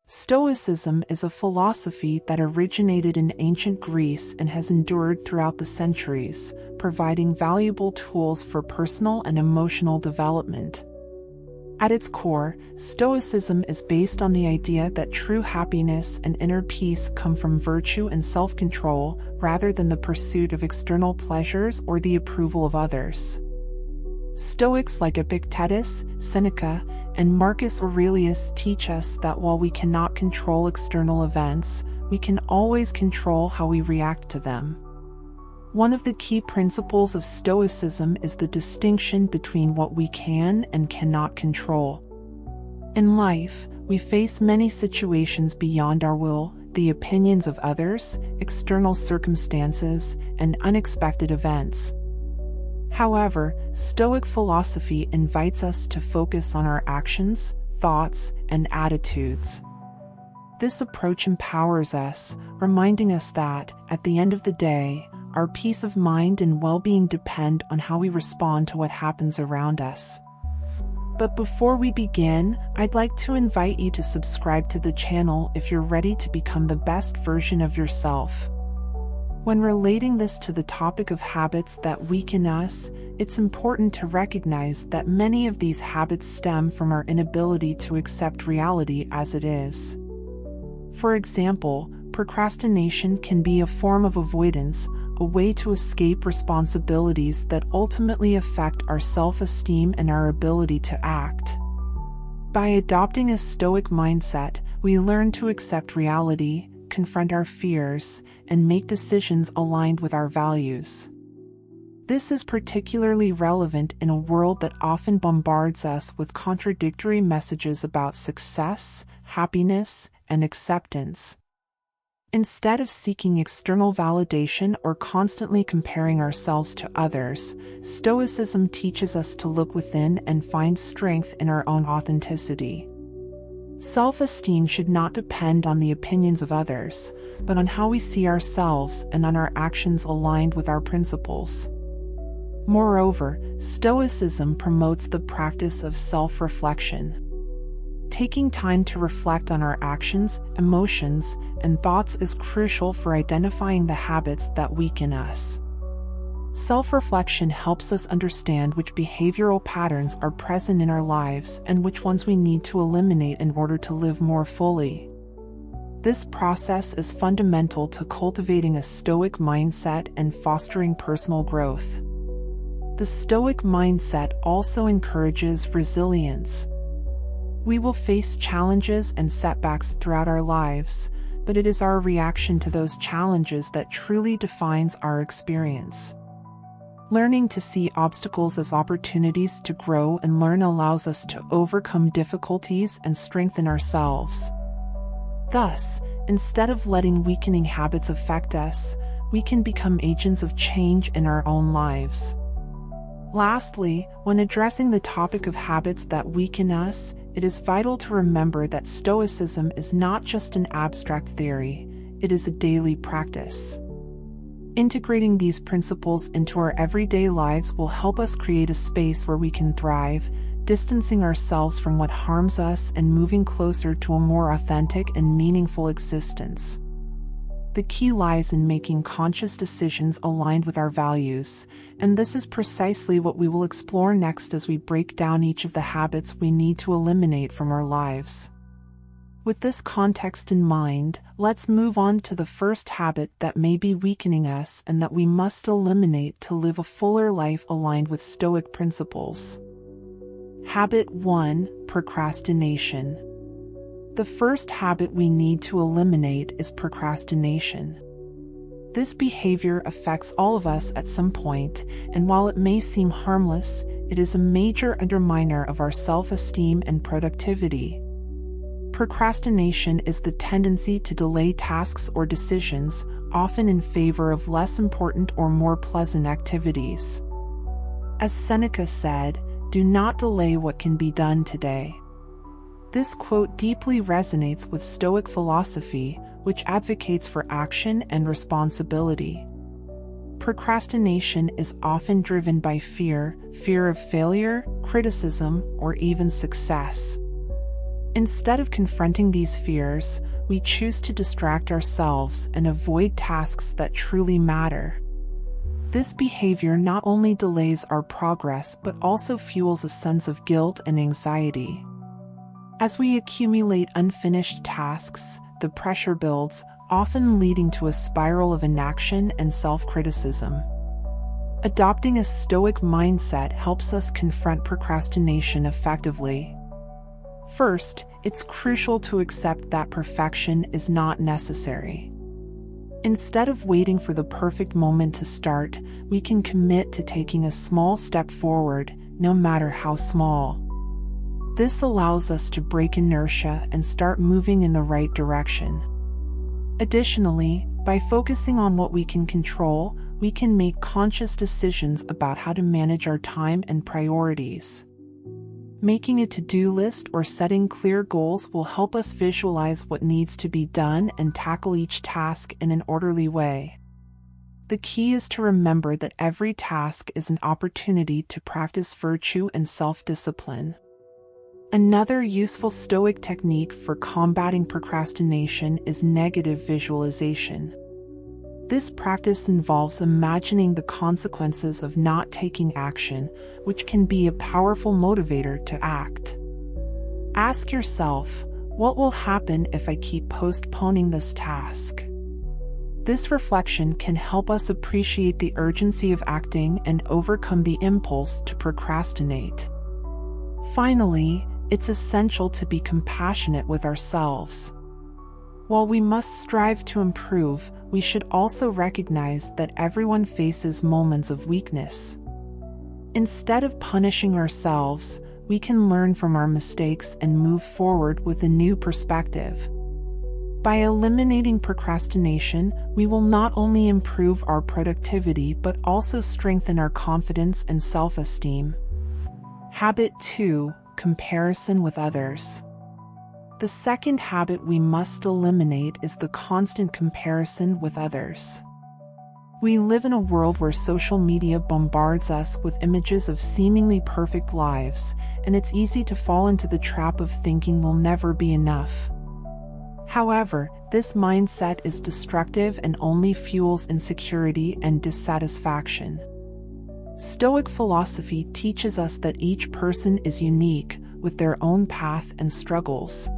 Stoicism is a philosophy that originated in ancient Greece and has endured throughout the centuries, providing valuable tools for personal and emotional development. At its core, Stoicism is based on the idea that true happiness and inner peace come from virtue and self-control, rather than the pursuit of external pleasures or the approval of others. Stoics like Epictetus, Seneca, and Marcus Aurelius teach us that while we cannot control external events, we can always control how we react to them. One of the key principles of Stoicism is the distinction between what we can and cannot control. In life, we face many situations beyond our will, the opinions of others, external circumstances, and unexpected events. However, Stoic philosophy invites us to focus on our actions, thoughts, and attitudes. This approach empowers us, reminding us that, at the end of the day, our peace of mind and well-being depend on how we respond to what happens around us. But before we begin, I'd like to invite you to subscribe to the channel if you're ready to become the best version of yourself. When relating this to the topic of habits that weaken us, it's important to recognize that many of these habits stem from our inability to accept reality as it is. For example, procrastination can be a form of avoidance, a way to escape responsibilities that ultimately affect our self-esteem and our ability to act. By adopting a Stoic mindset, we learn to accept reality, confront our fears, and make decisions aligned with our values. This is particularly relevant in a world that often bombards us with contradictory messages about success, happiness, and acceptance. Instead of seeking external validation or constantly comparing ourselves to others, Stoicism teaches us to look within and find strength in our own authenticity. Self-esteem should not depend on the opinions of others, but on how we see ourselves and on our actions aligned with our principles. Moreover, Stoicism promotes the practice of self-reflection. Taking time to reflect on our actions, emotions, and thoughts is crucial for identifying the habits that weaken us. Self-reflection helps us understand which behavioral patterns are present in our lives and which ones we need to eliminate in order to live more fully. This process is fundamental to cultivating a Stoic mindset and fostering personal growth. The Stoic mindset also encourages resilience. We will face challenges and setbacks throughout our lives, but it is our reaction to those challenges that truly defines our experience. Learning to see obstacles as opportunities to grow and learn allows us to overcome difficulties and strengthen ourselves. Thus, instead of letting weakening habits affect us, we can become agents of change in our own lives. Lastly, when addressing the topic of habits that weaken us, it is vital to remember that Stoicism is not just an abstract theory, it is a daily practice. Integrating these principles into our everyday lives will help us create a space where we can thrive, distancing ourselves from what harms us and moving closer to a more authentic and meaningful existence. The key lies in making conscious decisions aligned with our values, and this is precisely what we will explore next as we break down each of the habits we need to eliminate from our lives. With this context in mind, let's move on to the first habit that may be weakening us and that we must eliminate to live a fuller life aligned with Stoic principles. Habit 1: Procrastination. The first habit we need to eliminate is procrastination. This behavior affects all of us at some point, and while it may seem harmless, it is a major underminer of our self-esteem and productivity. Procrastination is the tendency to delay tasks or decisions, often in favor of less important or more pleasant activities. As Seneca said, "Do not delay what can be done today." This quote deeply resonates with Stoic philosophy, which advocates for action and responsibility. Procrastination is often driven by fear of failure, criticism, or even success. Instead of confronting these fears, we choose to distract ourselves and avoid tasks that truly matter. This behavior not only delays our progress but also fuels a sense of guilt and anxiety. As we accumulate unfinished tasks, the pressure builds, often leading to a spiral of inaction and self-criticism. Adopting a Stoic mindset helps us confront procrastination effectively. First, it's crucial to accept that perfection is not necessary. Instead of waiting for the perfect moment to start, we can commit to taking a small step forward, no matter how small. This allows us to break inertia and start moving in the right direction. Additionally, by focusing on what we can control, we can make conscious decisions about how to manage our time and priorities. Making a to-do list or setting clear goals will help us visualize what needs to be done and tackle each task in an orderly way. The key is to remember that every task is an opportunity to practice virtue and self-discipline. Another useful Stoic technique for combating procrastination is negative visualization. This practice involves imagining the consequences of not taking action, which can be a powerful motivator to act. Ask yourself, what will happen if I keep postponing this task? This reflection can help us appreciate the urgency of acting and overcome the impulse to procrastinate. Finally, it's essential to be compassionate with ourselves. While we must strive to improve, we should also recognize that everyone faces moments of weakness. Instead of punishing ourselves, we can learn from our mistakes and move forward with a new perspective. By eliminating procrastination, we will not only improve our productivity but also strengthen our confidence and self-esteem. Habit 2: Comparison with others. The second habit we must eliminate is the constant comparison with others. We live in a world where social media bombards us with images of seemingly perfect lives, and it's easy to fall into the trap of thinking we'll never be enough. However, this mindset is destructive and only fuels insecurity and dissatisfaction. Stoic philosophy teaches us that each person is unique, with their own path and struggles.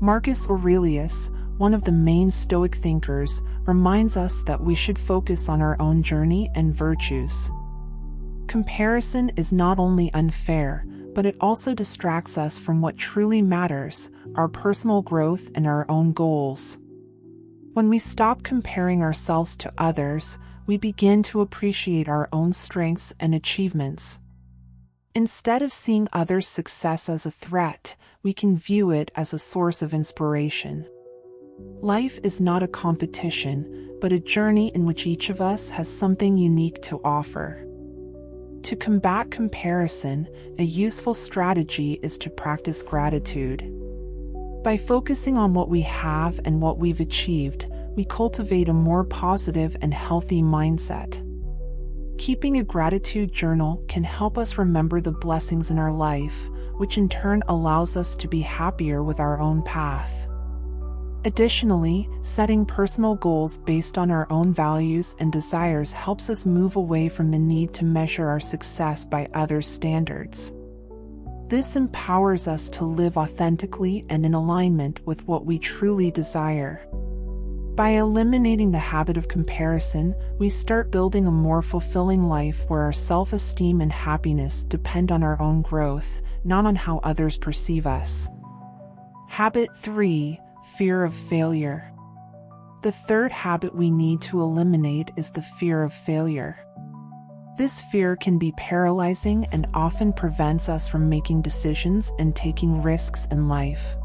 Marcus Aurelius, one of the main Stoic thinkers, reminds us that we should focus on our own journey and virtues. Comparison is not only unfair, but it also distracts us from what truly matters, our personal growth and our own goals. When we stop comparing ourselves to others, we begin to appreciate our own strengths and achievements. Instead of seeing others' success as a threat, we can view it as a source of inspiration. Life is not a competition, but a journey in which each of us has something unique to offer. To combat comparison, a useful strategy is to practice gratitude. By focusing on what we have and what we've achieved, we cultivate a more positive and healthy mindset. Keeping a gratitude journal can help us remember the blessings in our life, which in turn allows us to be happier with our own path. Additionally, setting personal goals based on our own values and desires helps us move away from the need to measure our success by others' standards. This empowers us to live authentically and in alignment with what we truly desire. By eliminating the habit of comparison, we start building a more fulfilling life where our self-esteem and happiness depend on our own growth, not on how others perceive us. Habit 3: Fear of failure. The third habit we need to eliminate is the fear of failure. This fear can be paralyzing and often prevents us from making decisions and taking risks in life.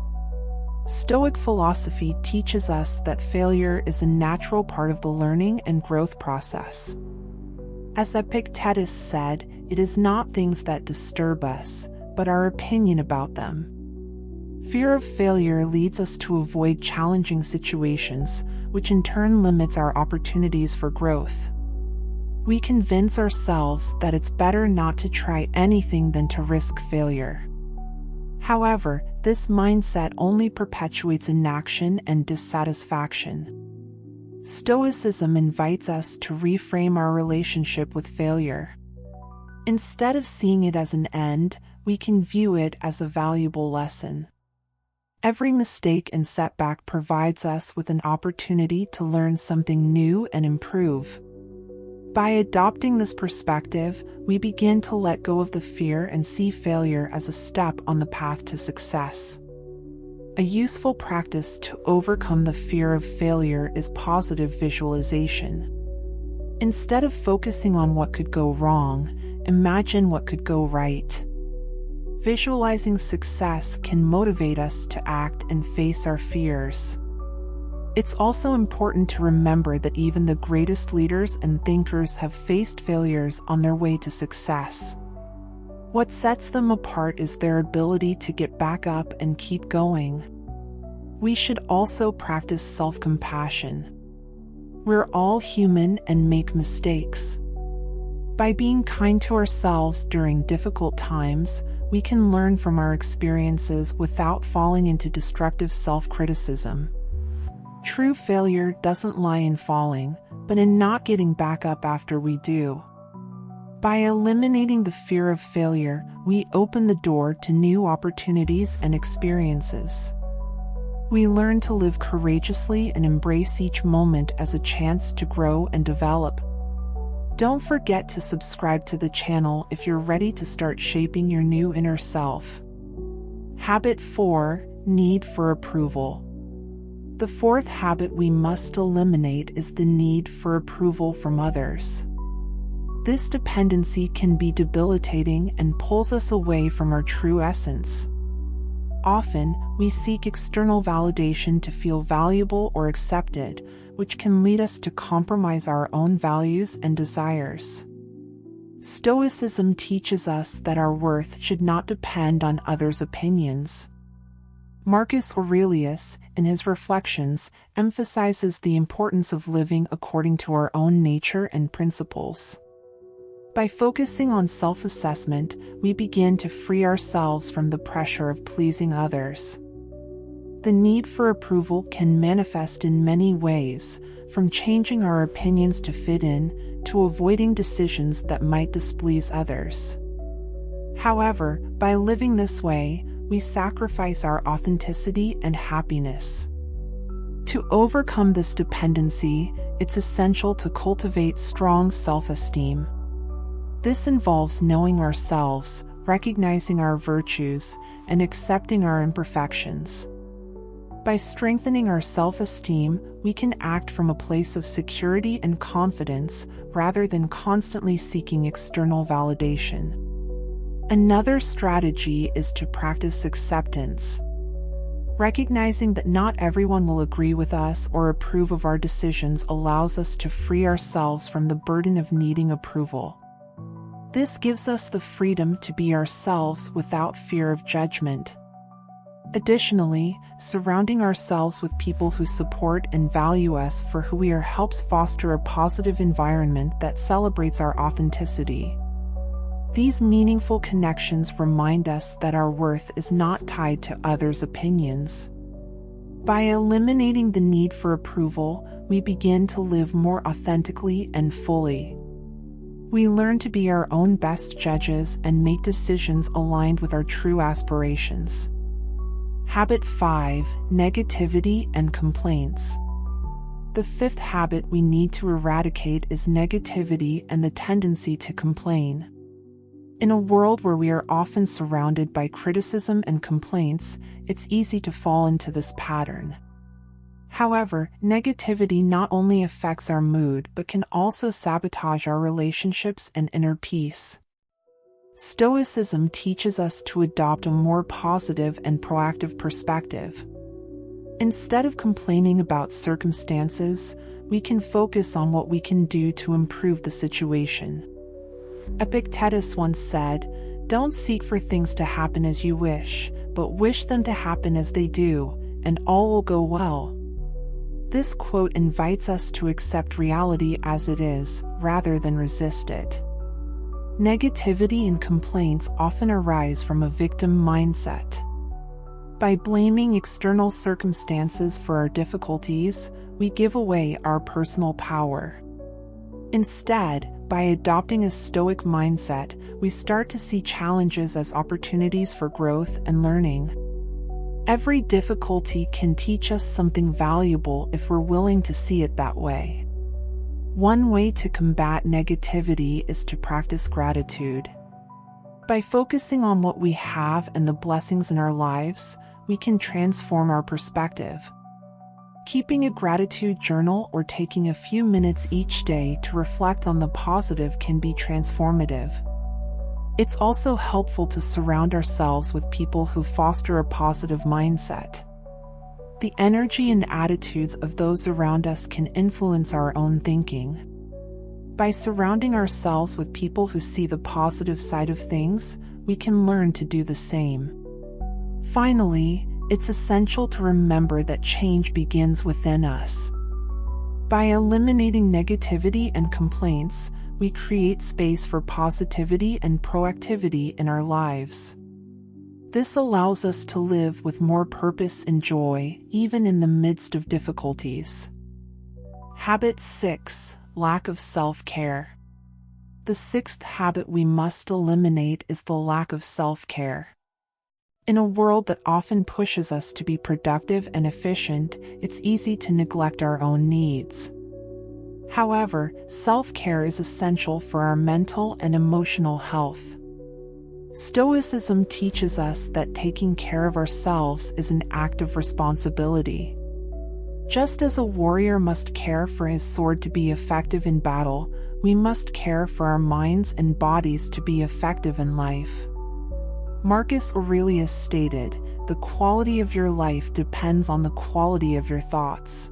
Stoic philosophy teaches us that failure is a natural part of the learning and growth process. As Epictetus said, it is not things that disturb us, but our opinion about them. Fear of failure leads us to avoid challenging situations, which in turn limits our opportunities for growth. We convince ourselves that it's better not to try anything than to risk failure. However, this mindset only perpetuates inaction and dissatisfaction. Stoicism invites us to reframe our relationship with failure. Instead of seeing it as an end, we can view it as a valuable lesson. Every mistake and setback provides us with an opportunity to learn something new and improve. By adopting this perspective, we begin to let go of the fear and see failure as a step on the path to success. A useful practice to overcome the fear of failure is positive visualization. Instead of focusing on what could go wrong, imagine what could go right. Visualizing success can motivate us to act and face our fears. It's also important to remember that even the greatest leaders and thinkers have faced failures on their way to success. What sets them apart is their ability to get back up and keep going. We should also practice self-compassion. We're all human and make mistakes. By being kind to ourselves during difficult times, we can learn from our experiences without falling into destructive self-criticism. True failure doesn't lie in falling, but in not getting back up after we do. By eliminating the fear of failure, we open the door to new opportunities and experiences. We learn to live courageously and embrace each moment as a chance to grow and develop. Don't forget to subscribe to the channel if you're ready to start shaping your new inner self. Habit 4: Need for approval. The fourth habit we must eliminate is the need for approval from others. This dependency can be debilitating and pulls us away from our true essence. Often, we seek external validation to feel valuable or accepted, which can lead us to compromise our own values and desires. Stoicism teaches us that our worth should not depend on others' opinions. Marcus Aurelius, in his Reflections, emphasizes the importance of living according to our own nature and principles. By focusing on self-assessment, we begin to free ourselves from the pressure of pleasing others. The need for approval can manifest in many ways, from changing our opinions to fit in, to avoiding decisions that might displease others. However, by living this way, we sacrifice our authenticity and happiness. To overcome this dependency, it's essential to cultivate strong self-esteem. This involves knowing ourselves, recognizing our virtues, and accepting our imperfections. By strengthening our self-esteem, we can act from a place of security and confidence rather than constantly seeking external validation. Another strategy is to practice acceptance. Recognizing that not everyone will agree with us or approve of our decisions allows us to free ourselves from the burden of needing approval. This gives us the freedom to be ourselves without fear of judgment. Additionally, surrounding ourselves with people who support and value us for who we are helps foster a positive environment that celebrates our authenticity. These meaningful connections remind us that our worth is not tied to others' opinions. By eliminating the need for approval, we begin to live more authentically and fully. We learn to be our own best judges and make decisions aligned with our true aspirations. Habit 5: Negativity and complaints. The fifth habit we need to eradicate is negativity and the tendency to complain. In a world where we are often surrounded by criticism and complaints, it's easy to fall into this pattern. However, negativity not only affects our mood but can also sabotage our relationships and inner peace. Stoicism teaches us to adopt a more positive and proactive perspective. Instead of complaining about circumstances, we can focus on what we can do to improve the situation. Epictetus once said, "Don't seek for things to happen as you wish, but wish them to happen as they do, and all will go well." This quote invites us to accept reality as it is, rather than resist it. Negativity and complaints often arise from a victim mindset. By blaming external circumstances for our difficulties, we give away our personal power. Instead, by adopting a Stoic mindset, we start to see challenges as opportunities for growth and learning. Every difficulty can teach us something valuable if we're willing to see it that way. One way to combat negativity is to practice gratitude. By focusing on what we have and the blessings in our lives, we can transform our perspective. Keeping a gratitude journal or taking a few minutes each day to reflect on the positive can be transformative. It's also helpful to surround ourselves with people who foster a positive mindset. The energy and attitudes of those around us can influence our own thinking. By surrounding ourselves with people who see the positive side of things, we can learn to do the same. Finally, it's essential to remember that change begins within us. By eliminating negativity and complaints, we create space for positivity and proactivity in our lives. This allows us to live with more purpose and joy, even in the midst of difficulties. Habit 6. Lack of self-care. The sixth habit we must eliminate is the lack of self-care. In a world that often pushes us to be productive and efficient, it's easy to neglect our own needs. However, self-care is essential for our mental and emotional health. Stoicism teaches us that taking care of ourselves is an act of responsibility. Just as a warrior must care for his sword to be effective in battle, we must care for our minds and bodies to be effective in life. Marcus Aurelius stated, "The quality of your life depends on the quality of your thoughts."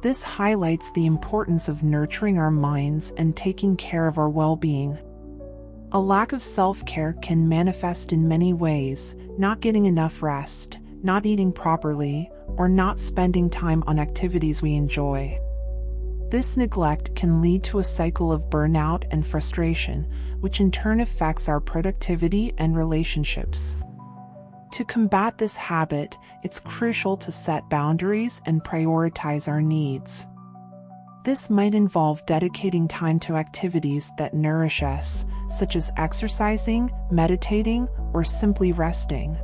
This highlights the importance of nurturing our minds and taking care of our well-being. A lack of self-care can manifest in many ways: not getting enough rest, not eating properly, or not spending time on activities we enjoy. This neglect can lead to a cycle of burnout and frustration, which in turn affects our productivity and relationships. To combat this habit, it's crucial to set boundaries and prioritize our needs. This might involve dedicating time to activities that nourish us, such as exercising, meditating, or simply resting.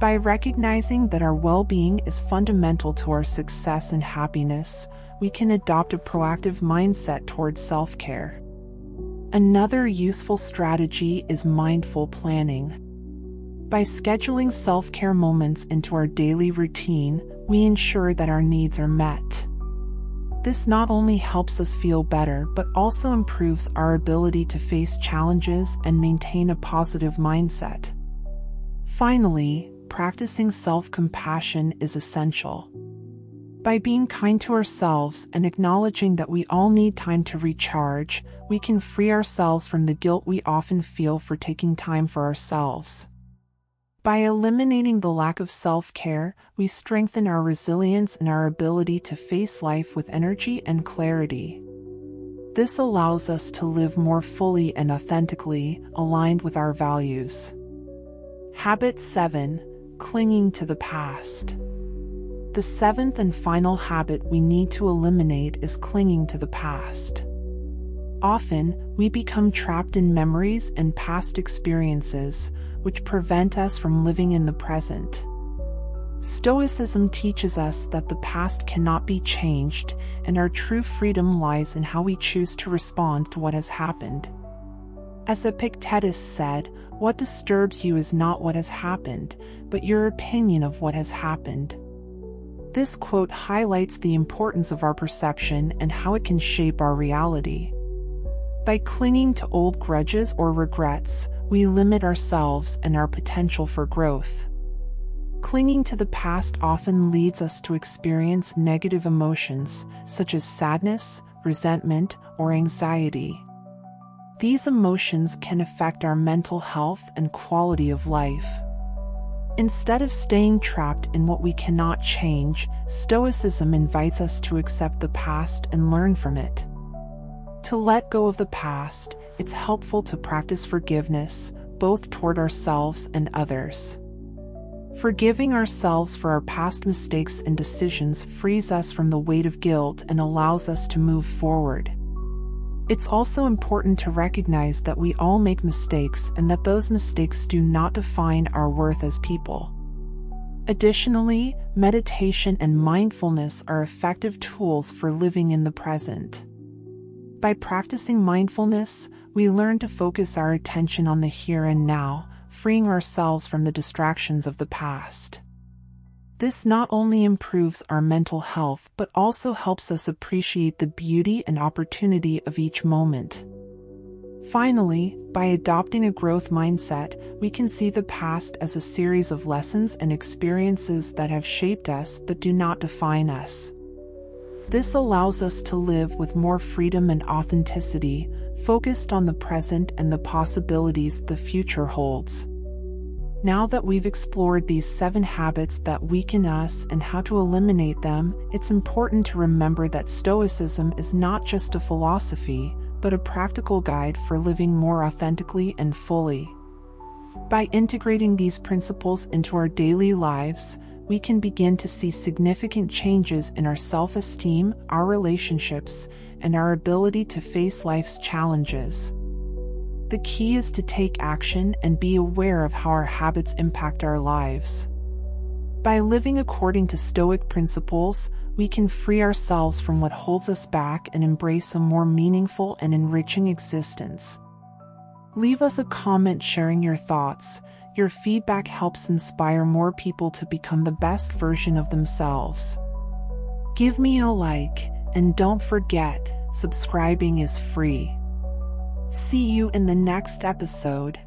By recognizing that our well-being is fundamental to our success and happiness, we can adopt a proactive mindset towards self-care. Another useful strategy is mindful planning. By scheduling self-care moments into our daily routine, we ensure that our needs are met. This not only helps us feel better but also improves our ability to face challenges and maintain a positive mindset. Finally, practicing self-compassion is essential. By being kind to ourselves and acknowledging that we all need time to recharge, we can free ourselves from the guilt we often feel for taking time for ourselves. By eliminating the lack of self-care, we strengthen our resilience and our ability to face life with energy and clarity. This allows us to live more fully and authentically, aligned with our values. Habit 7. Clinging to the past. The seventh and final habit we need to eliminate is clinging to the past. Often, we become trapped in memories and past experiences, which prevent us from living in the present. Stoicism teaches us that the past cannot be changed, and our true freedom lies in how we choose to respond to what has happened. As Epictetus said, "What disturbs you is not what has happened, but your opinion of what has happened." This quote highlights the importance of our perception and how it can shape our reality. By clinging to old grudges or regrets, we limit ourselves and our potential for growth. Clinging to the past often leads us to experience negative emotions, such as sadness, resentment, or anxiety. These emotions can affect our mental health and quality of life. Instead of staying trapped in what we cannot change, Stoicism invites us to accept the past and learn from it. To let go of the past, it's helpful to practice forgiveness, both toward ourselves and others. Forgiving ourselves for our past mistakes and decisions frees us from the weight of guilt and allows us to move forward. It's also important to recognize that we all make mistakes and that those mistakes do not define our worth as people. Additionally, meditation and mindfulness are effective tools for living in the present. By practicing mindfulness, we learn to focus our attention on the here and now, freeing ourselves from the distractions of the past. This not only improves our mental health but also helps us appreciate the beauty and opportunity of each moment. Finally, by adopting a growth mindset, we can see the past as a series of lessons and experiences that have shaped us but do not define us. This allows us to live with more freedom and authenticity, focused on the present and the possibilities the future holds. Now that we've explored these 7 habits that weaken us and how to eliminate them, it's important to remember that Stoicism is not just a philosophy, but a practical guide for living more authentically and fully. By integrating these principles into our daily lives, we can begin to see significant changes in our self-esteem, our relationships, and our ability to face life's challenges. The key is to take action and be aware of how our habits impact our lives. By living according to Stoic principles, we can free ourselves from what holds us back and embrace a more meaningful and enriching existence. Leave us a comment sharing your thoughts. Your feedback helps inspire more people to become the best version of themselves. Give me a like, and don't forget, subscribing is free. See you in the next episode.